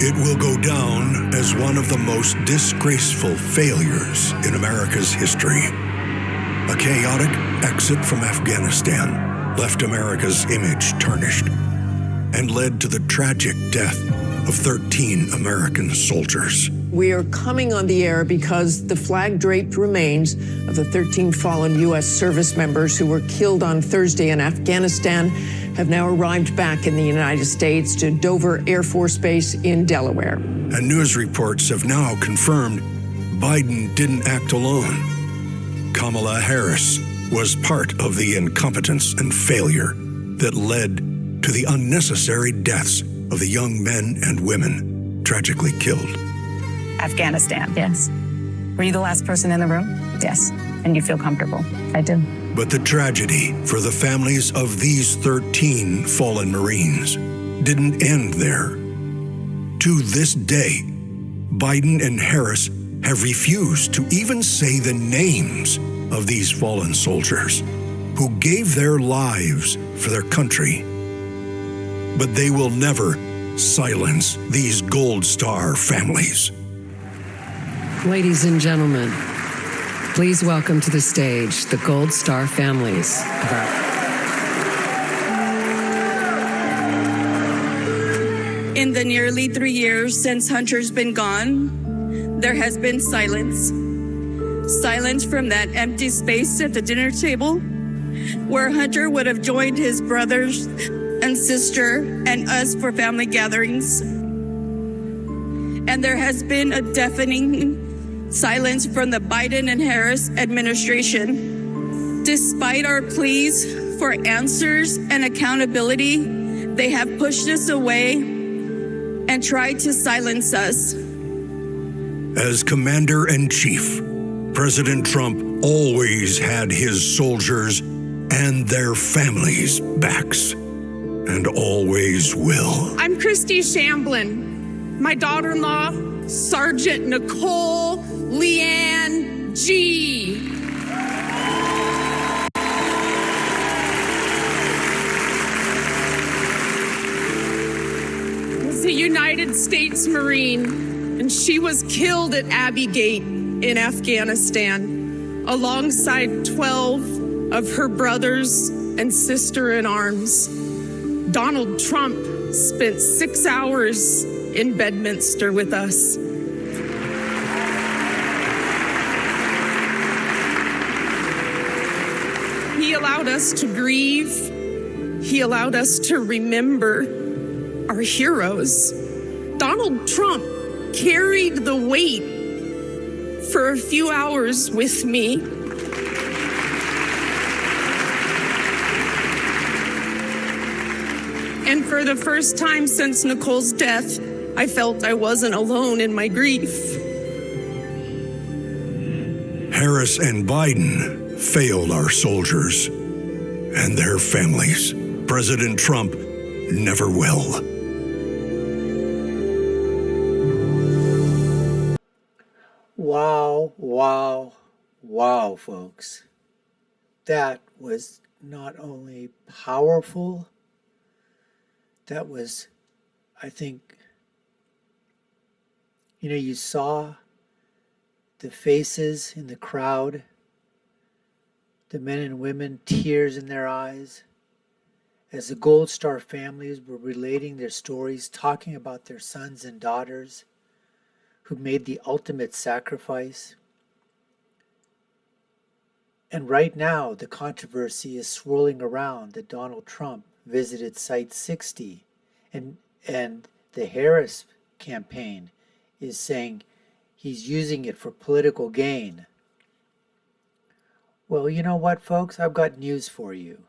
It will go down as one of the most disgraceful failures in America's history. A chaotic exit from Afghanistan left America's image tarnished and led to the tragic death of 13 American soldiers. We are coming on the air because the flag-draped remains of the 13 fallen U.S. service members who were killed on Thursday in Afghanistan have now arrived back in the United States to Dover Air Force Base in Delaware. And news reports have now confirmed Biden didn't act alone. Kamala Harris was part of the incompetence and failure that led to the unnecessary deaths of the young men and women tragically killed. Afghanistan. Yes. Were you the last person in the room? Yes. And you feel comfortable? I do. But the tragedy for the families of these 13 fallen Marines didn't end there. To this day, Biden and Harris have refused to even say the names of these fallen soldiers who gave their lives for their country. But they will never silence these Gold Star families. Ladies and gentlemen, please welcome to the stage the Gold Star families of our... In the nearly 3 years since Hunter's been gone, there has been silence. Silence from that empty space at the dinner table where Hunter would have joined his brothers and sister and us for family gatherings. And there has been a deafening silence from the Biden and Harris administration. Despite our pleas for answers and accountability, they have pushed us away and tried to silence us. As Commander-in-Chief, President Trump always had his soldiers and their families' backs, and always will. I'm Christy Shamblin. My daughter-in-law, Sergeant Nicole Leanne G. Was a United States Marine, and she was killed at Abbey Gate in Afghanistan, alongside 12 of her brothers and sister-in-arms. Donald Trump spent 6 hours in Bedminster with us. He allowed us to grieve. He allowed us to remember our heroes. Donald Trump carried the weight for a few hours with me. And for the first time since Nicole's death, I felt I wasn't alone in my grief. Harris and Biden failed our soldiers and their families. President Trump never will. Wow, wow, wow, folks. That was not only powerful, that was, I think, you saw the faces in the crowd, the men and women, tears in their eyes, as the Gold Star families were relating their stories, talking about their sons and daughters who made the ultimate sacrifice. And right now, the controversy is swirling around that Donald Trump visited Site 60, and the Harris campaign is saying he's using it for political gain. Well, you know what, folks? I've got news for you.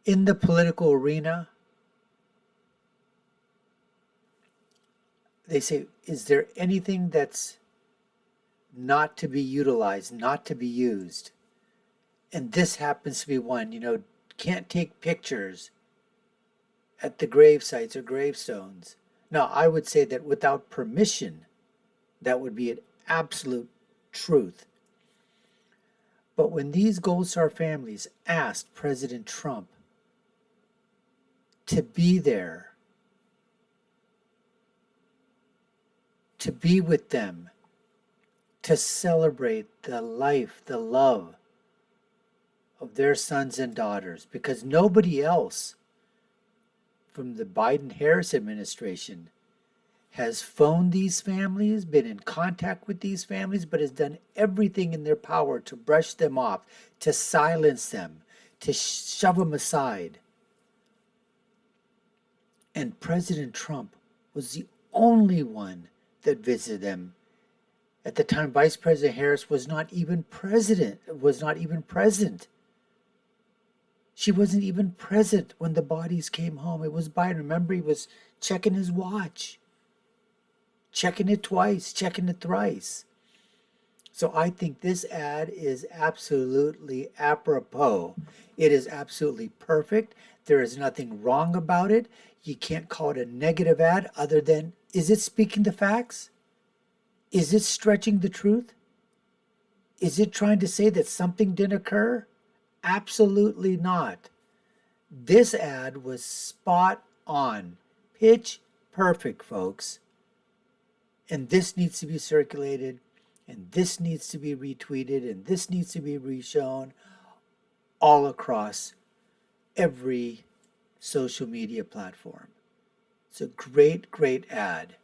In the political arena, they say, is there anything that's not to be utilized, not to be used? And this happens to be one. Can't take pictures at the grave sites or gravestones. Now, I would say that without permission, that would be an absolute truth. But when these Gold Star families asked President Trump to be there to be with them, to celebrate the life, the love of their sons and daughters, because nobody else from the Biden-Harris administration has phoned these families, been in contact with these families, but has done everything in their power to brush them off, to silence them, to shove them aside. And President Trump was the only one that visited them. At the time, Vice President Harris was not even present. She wasn't even present when the bodies came home. It was Biden. Remember, he was checking his watch, checking it twice, checking it thrice. So I think this ad is absolutely apropos. It is absolutely perfect. There is nothing wrong about it. You can't call it a negative ad other than, is it speaking the facts? Is it stretching the truth? Is it trying to say that something didn't occur? Absolutely not. This ad was spot on. Pitch perfect, folks. And this needs to be circulated, and this needs to be retweeted, and this needs to be reshown all across every social media platform. It's a great, great ad.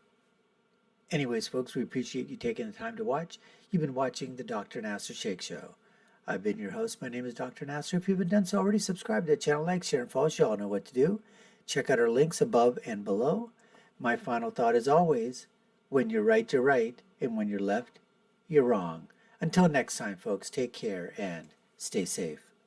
Anyways, folks, we appreciate you taking the time to watch. You've been watching the Dr. Nasser Sheikh Show. I've been your host. My name is Dr. Nasser. If you haven't done so already, subscribe to the channel, like, share, and follow. You all know what to do. Check out our links above and below. My final thought is always, when you're right, you're right, and when you're left, you're wrong. Until next time, folks, take care and stay safe.